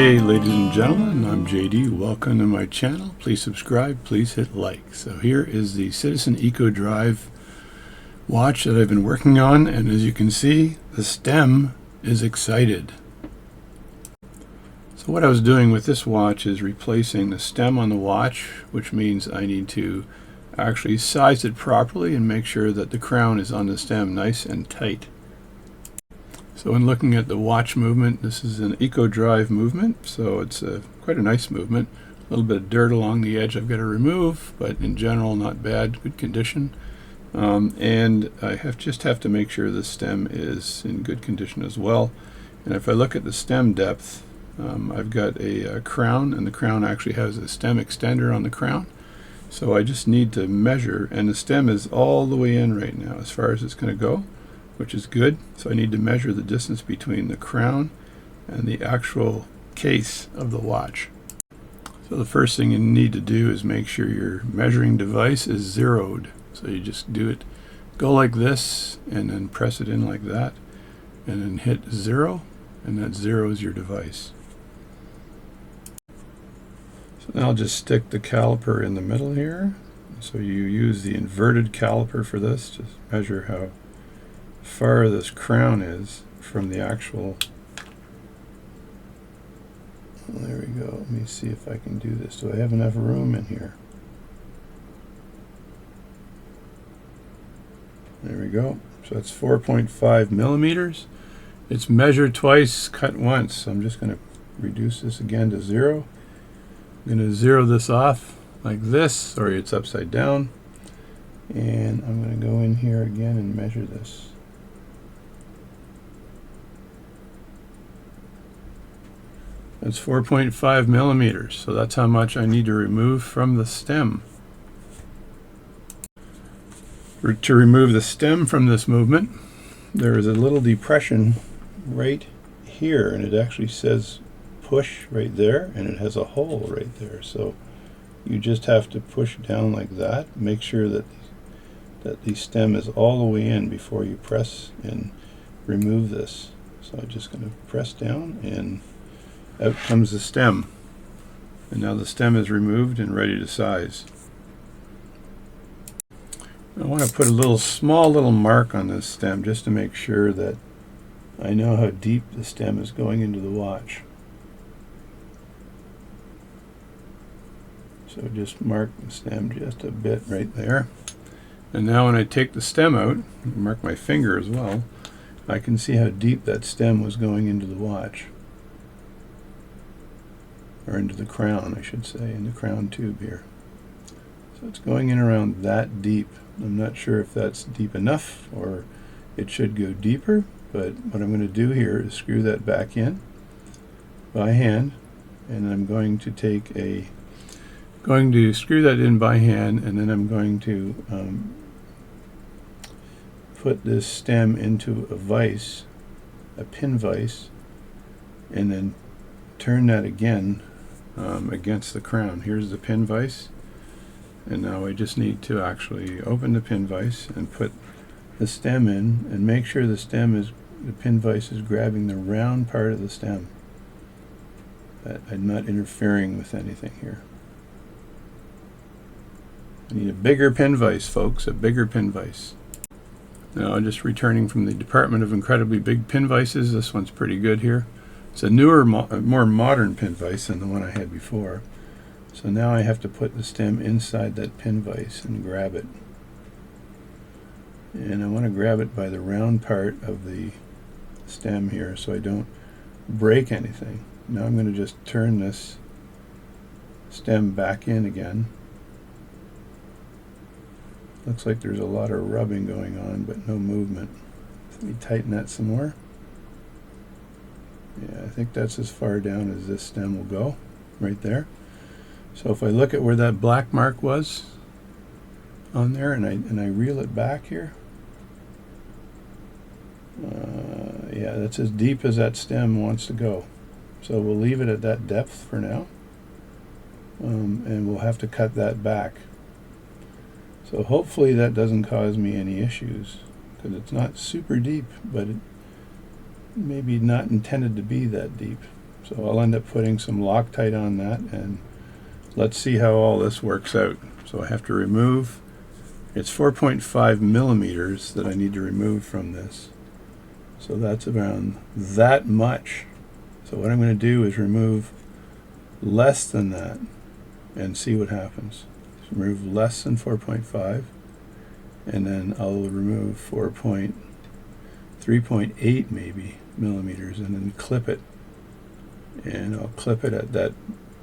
Hey ladies and gentlemen, I'm JD. Welcome to my channel. Please subscribe, please hit like. So here is the Citizen ECO Drive watch that I've been working on, and as you can see, the stem is excited. So what I was doing with this watch is replacing the stem on the watch, which means I need to actually size it properly and make sure that the crown is on the stem nice and tight. So when looking at the watch movement, this is an Eco Drive movement, so it's quite a nice movement. A little bit of dirt along the edge I've got to remove, but in general not bad, good condition. And I just have to make sure the stem is in good condition as well. And if I look at the stem depth, I've got a crown, and the crown actually has a stem extender on the crown. So I just need to measure, and the stem is all the way in right now as far as it's going to go, which is good. So I need to measure the distance between the crown and the actual case of the watch. So the first thing you need to do is make sure your measuring device is zeroed. So you just do it, go like this, and then press it in like that, and then hit 0, and that zeroes your device. So now I'll just stick the caliper in the middle here. So you use the inverted caliper for this, just measure how far this crown is from the actual. There we go. Let me see if I can do this. Do I have enough room in here? There we go. So that's 4.5 millimeters. It's measured twice, cut once. So I'm just going to reduce this again to 0. I'm going to zero this off like this. Sorry, it's upside down. And I'm going to go in here again and measure this. That's 4.5 millimeters, so that's how much I need to remove from the stem. To remove the stem from this movement, there is a little depression right here, and it actually says push right there, and it has a hole right there. So you just have to push down like that. Make sure that the stem is all the way in before you press and remove this. So I'm just going to press down, and out comes the stem. And now the stem is removed and ready to size. I want to put a small little mark on this stem just to make sure that I know how deep the stem is going into the watch. So just mark the stem just a bit right there. And now when I take the stem out, mark my finger as well, I can see how deep that stem was going into the watch. Or into the crown, I should say, in the crown tube here. So it's going in around that deep. I'm not sure if that's deep enough or it should go deeper, but what I'm going to do here is screw that back in by hand, and I'm going to screw that in by hand, and then I'm going to put this stem into a vise, a pin vise, and then turn that again against the crown. Here's the pin vise, and now I just need to actually open the pin vise and put the stem in, and make sure the pin vise is grabbing the round part of the stem, that I'm not interfering with anything here. I need a bigger pin vise, folks, a bigger pin vise. Now I'm just returning from the Department of Incredibly Big Pin Vices. This one's pretty good here. It's a newer, more modern pin vise than the one I had before. So now I have to put the stem inside that pin vise and grab it. And I want to grab it by the round part of the stem here so I don't break anything. Now I'm going to just turn this stem back in again. Looks like there's a lot of rubbing going on, but no movement. Let me tighten that some more. Yeah, I think that's as far down as this stem will go, right there. So if I look at where that black mark was on there, and I reel it back here, yeah, that's as deep as that stem wants to go. So we'll leave it at that depth for now, and we'll have to cut that back. So hopefully that doesn't cause me any issues, because it's not super deep, but it maybe not intended to be that deep. So I'll end up putting some Loctite on that, and let's see how all this works out. So I have to remove, it's 4.5 millimeters that I need to remove from this. So that's around that much. So what I'm going to do is remove less than that and see what happens. So remove less than 4.5, and then I'll remove 3.8 maybe millimeters, and then clip it. And I'll clip it at that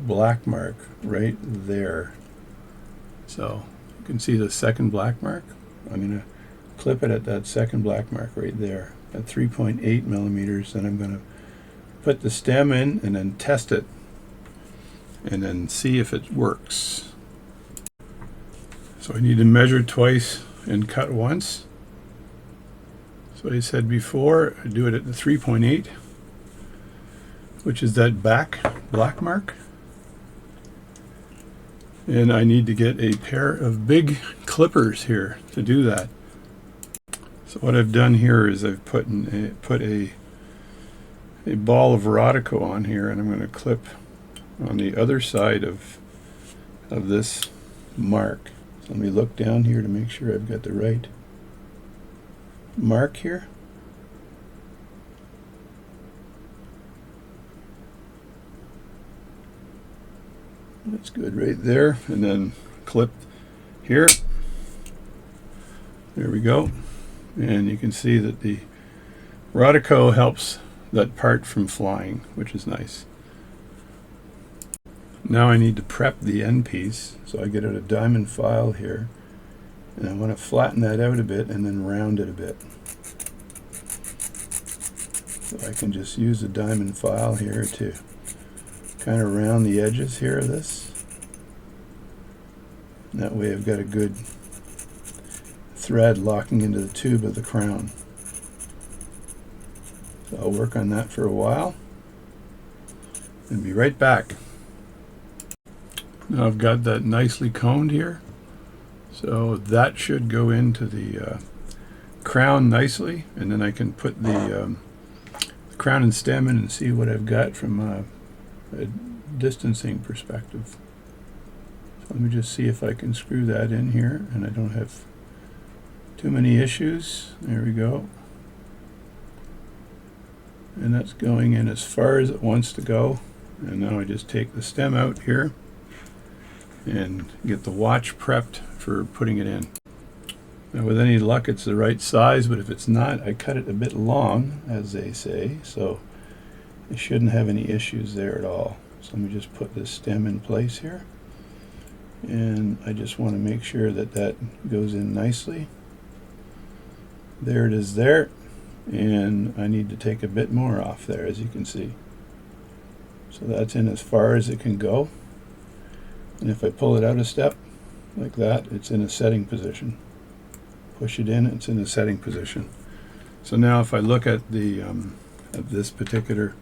black mark right there. So you can see the second black mark. I'm going to clip it at that second black mark right there at 3.8 millimeters. Then I'm going to put the stem in and then test it and then see if it works. So I need to measure twice and cut once. So I said before, I do it at the 3.8, which is that back black mark. And I need to get a pair of big clippers here to do that. So what I've done here is I've put a ball of Rodico on here, and I'm going to clip on the other side of this mark. So let me look down here to make sure I've got the right mark here. That's good right there, and then clip here. There we go. And you can see that the Rodico helps that part from flying, which is nice. Now I need to prep the end piece, so I get out a diamond file here, and I want to flatten that out a bit and then round it a bit. So I can just use a diamond file here to kind of round the edges here of this. And that way I've got a good thread locking into the tube of the crown. So I'll work on that for a while and be right back. Now I've got that nicely coned here, so that should go into the crown nicely, and then I can put the crown and stem in and see what I've got from a distancing perspective. So let me just see if I can screw that in here and I don't have too many issues. There we go. And that's going in as far as it wants to go. And now I just take the stem out here and get the watch prepped for putting it in. Now with any luck it's the right size, but if it's not, I cut it a bit long, as they say, so I shouldn't have any issues there at all. So let me just put this stem in place here, and I just want to make sure that that goes in nicely. There it is there, and I need to take a bit more off there, as you can see. So that's in as far as it can go, and if I pull it out a step like that, it's in a setting position. Push it in, it's in a setting position. So now if I look at the at this particular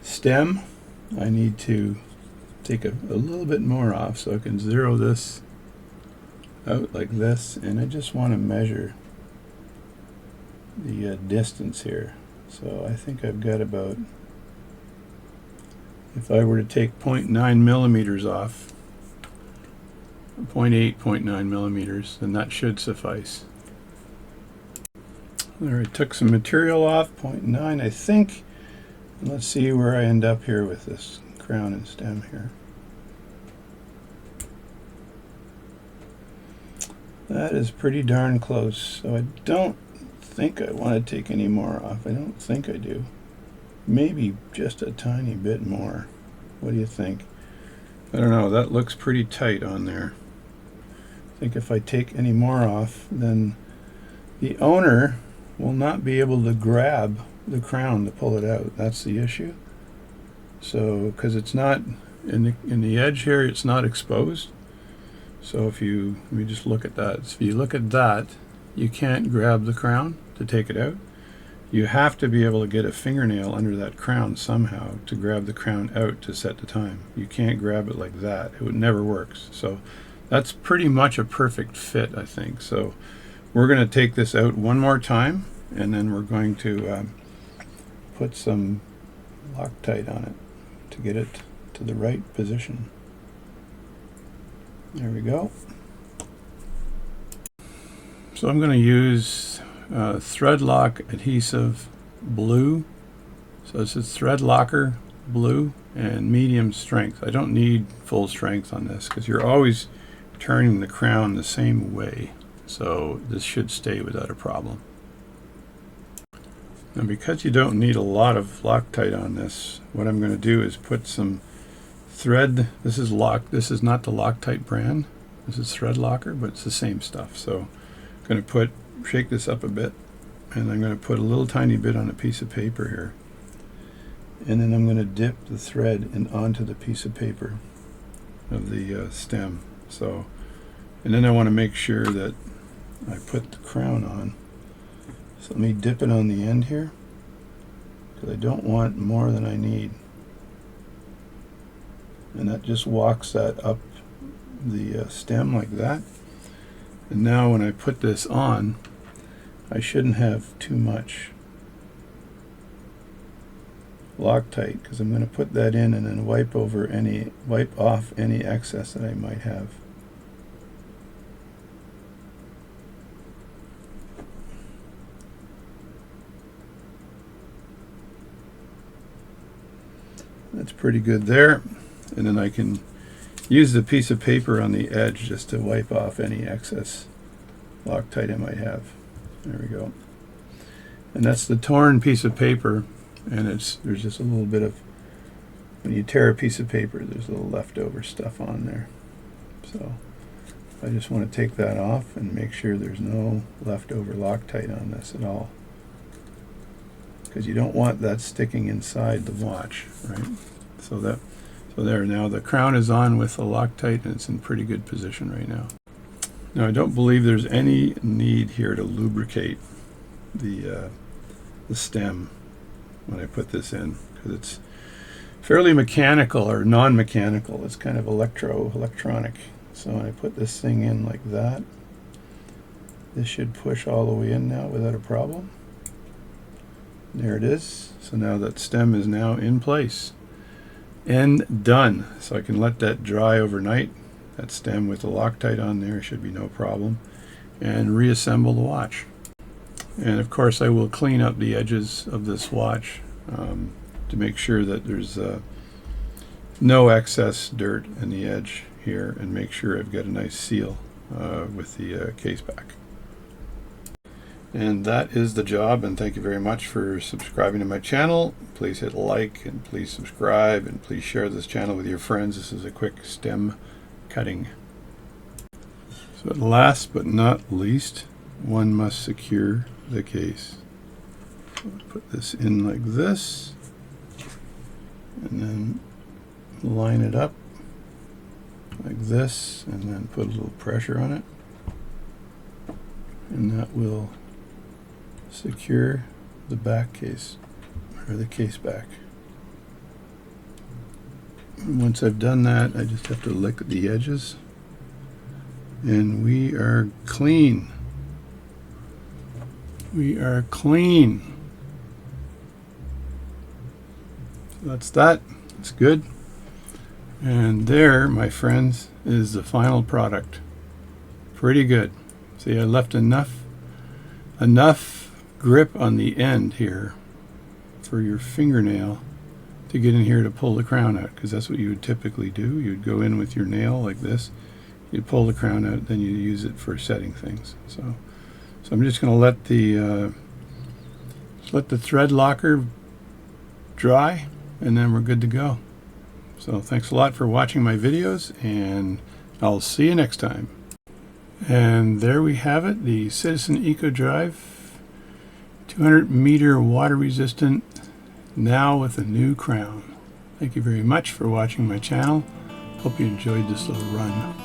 stem, I need to take a little bit more off so I can zero this out like this, and I just want to measure the distance here. So I think I've got about, if I were to take 0.9 millimeters off, 0.8, 0.9 millimeters, then that should suffice. There, I took some material off, 0.9 I think. And let's see where I end up here with this crown and stem here. That is pretty darn close. So I don't think I want to take any more off. I don't think I do. Maybe just a tiny bit more. What do you think? I don't know, that looks pretty tight on there. I think if I take any more off, then the owner will not be able to grab the crown to pull it out. That's the issue. So, because it's not in the edge here, it's not exposed. So if you, let me just look at that. So if you look at that, you can't grab the crown to take it out. You have to be able to get a fingernail under that crown somehow to grab the crown out to set the time. You can't grab it like that. It would never work. So that's pretty much a perfect fit, I think. So we're going to take this out one more time, and then we're going to put some Loctite on it. to get it to the right position. There we go. So I'm going to use thread lock adhesive blue. So this is thread locker blue and medium strength. I don't need full strength on this because you're always turning the crown the same way. So this should stay without a problem. And because you don't need a lot of Loctite on this, what I'm going to do is put some thread. This is not the Loctite brand. This is thread locker, but it's the same stuff. So I'm going to shake this up a bit, and I'm going to put a little tiny bit on a piece of paper here. And then I'm going to dip the thread onto the piece of paper of the stem. So, and then I want to make sure that I put the crown on. So let me dip it on the end here, because I don't want more than I need. And that just walks that up the stem like that. And now when I put this on, I shouldn't have too much Loctite, because I'm going to put that in and then wipe off any excess that I might have. That's pretty good there. And then I can use the piece of paper on the edge just to wipe off any excess Loctite I might have. There we go. And that's the torn piece of paper, and there's just a little bit of, when you tear a piece of paper, there's a little leftover stuff on there. So I just want to take that off and make sure there's no leftover Loctite on this at all, because you don't want that sticking inside the watch, right? So there, now the crown is on with the Loctite, and it's in pretty good position right now. Now I don't believe there's any need here to lubricate the stem when I put this in, because it's fairly mechanical or non-mechanical. It's kind of electronic. So when I put this thing in like that, this should push all the way in now without a problem. There it is. So now that stem is now in place and done. So I can let that dry overnight. That stem with the Loctite on there should be no problem, and reassemble the watch. And of course I will clean up the edges of this watch to make sure that there's no excess dirt in the edge here, and make sure I've got a nice seal with the case back. And that is the job, and thank you very much for subscribing to my channel. Please hit like, and please subscribe, and please share this channel with your friends. This is a quick stem cutting. So last but not least, one must secure the case. So put this in like this, and then line it up like this, and then put a little pressure on it, and that will secure the back case, or the case back. And once I've done that, I just have to lick the edges, and we are clean. We are clean. So that's that. It's good. And there, my friends, is the final product. Pretty good. See, I left enough grip on the end here for your fingernail to get in here to pull the crown out, because that's what you would typically do. You'd go in with your nail like this, you'd pull the crown out, then you use it for setting things. So I'm just going to let the thread locker dry, and then we're good to go. So thanks a lot for watching my videos, and I'll see you next time. And there we have it, the Citizen ECO Drive 200 meter water resistant, now with a new crown. Thank you very much for watching my channel. Hope you enjoyed this little run.